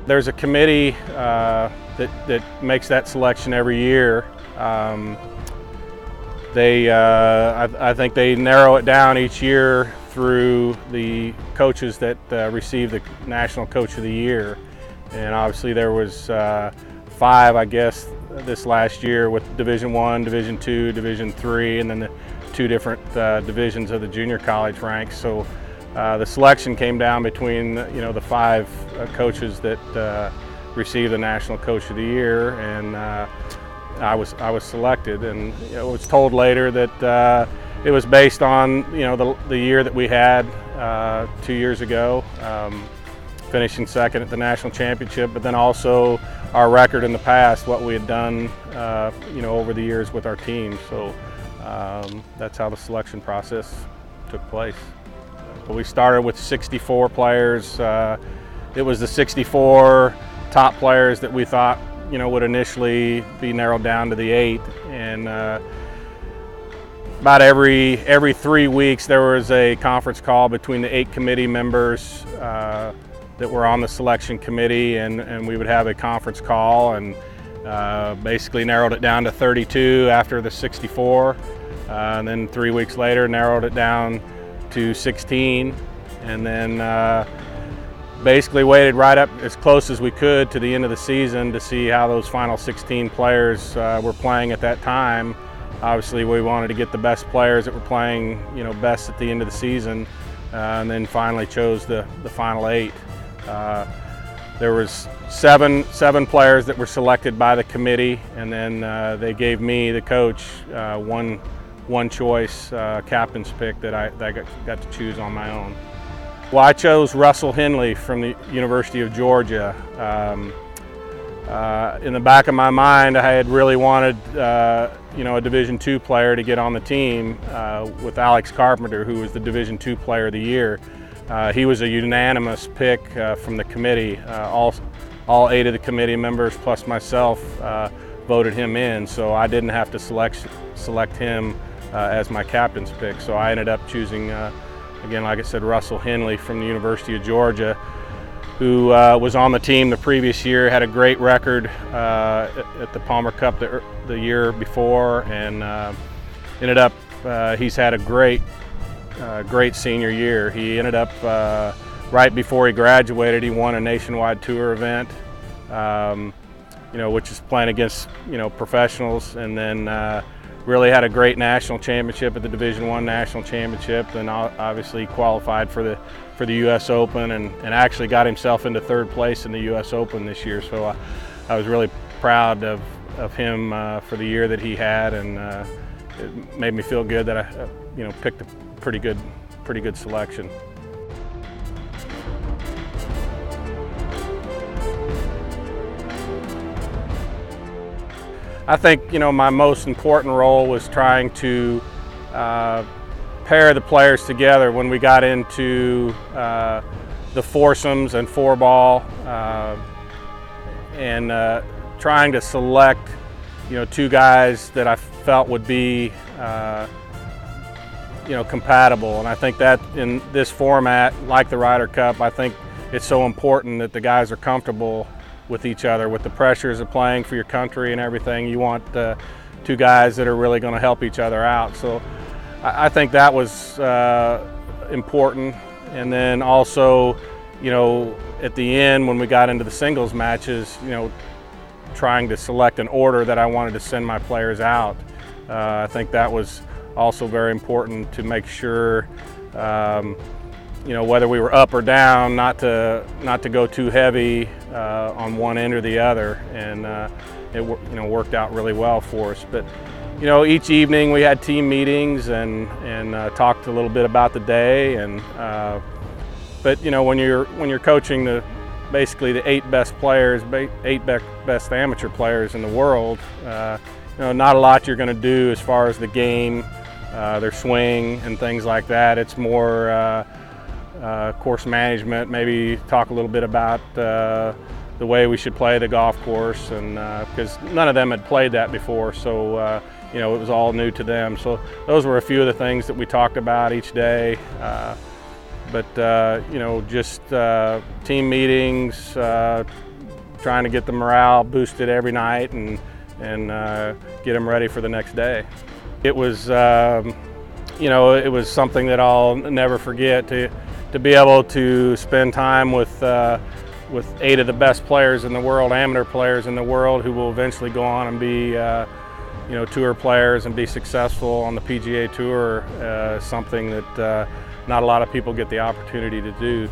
There's a committee that makes that selection every year. I think they narrow it down each year through the coaches that receive the National Coach of the Year. And obviously there was 5, I guess, this last year with Division I, Division II, Division III, and then the 2 different divisions of the junior college ranks. So the selection came down between the 5 coaches that received the National Coach of the Year, and I was selected. And I was told later that it was based on the year that we had 2 years ago, finishing second at the national championship, but then also our record in the past, what we had done over the years with our team. So that's how the selection process took place. We started with 64 players. It was the 64 top players that we thought would initially be narrowed down to the 8, and about every 3 weeks there was a conference call between the 8 committee members that were on the selection committee, and we would have a conference call and basically narrowed it down to 32 after the 64, and then 3 weeks later narrowed it down to 16, and then basically waited right up as close as we could to the end of the season to see how those final 16 players were playing at that time. Obviously we wanted to get the best players that were playing best at the end of the season, and then finally chose the final 8. There was seven players that were selected by the committee, and then they gave me, the coach, one choice captain's pick that I got to choose on my own. Well, I chose Russell Henley from the University of Georgia. In the back of my mind, I had really wanted a Division II player to get on the team with Alex Carpenter, who was the Division II Player of the Year. He was a unanimous pick from the committee. All 8 of the committee members plus myself voted him in, so I didn't have to select him as my captain's pick. So I ended up choosing, again, like I said, Russell Henley from the University of Georgia, who was on the team the previous year, had a great record at the Palmer Cup the year before, and ended up, he's had a great senior year. He ended up, right before he graduated, he won a nationwide tour event, which is playing against, professionals, and then really had a great national championship at the Division I National Championship, and obviously qualified for the U.S. Open, and actually got himself into 3rd place in the U.S. Open this year. So I was really proud of him for the year that he had, and it made me feel good that I picked a pretty good selection. I think my most important role was trying to pair the players together when we got into the foursomes and 4-ball, and trying to select 2 guys that I felt would be compatible. And I think that in this format, like the Ryder Cup, I think it's so important that the guys are comfortable with each other, with the pressures of playing for your country and everything. You want 2 guys that are really going to help each other out. So I think that was important. And then also, at the end when we got into the singles matches, trying to select an order that I wanted to send my players out. I think that was also very important to make sure, whether we were up or down, not to go too heavy on one end or the other, and it worked out really well for us. But each evening we had team meetings and talked a little bit about the day, and but when you're coaching basically the 8 best players, 8 best amateur players in the world, not a lot you're going to do as far as the game, their swing and things like that. It's more course management, maybe talk a little bit about the way we should play the golf course, and because none of them had played that before, so it was all new to them. So those were a few of the things that we talked about each day. But just team meetings, trying to get the morale boosted every night and get them ready for the next day. It was, you know, it was something that I'll never forget, to be able to spend time with 8 of the best players in the world, amateur players in the world, who will eventually go on and be, you know, tour players and be successful on the PGA Tour. Something that not a lot of people get the opportunity to do.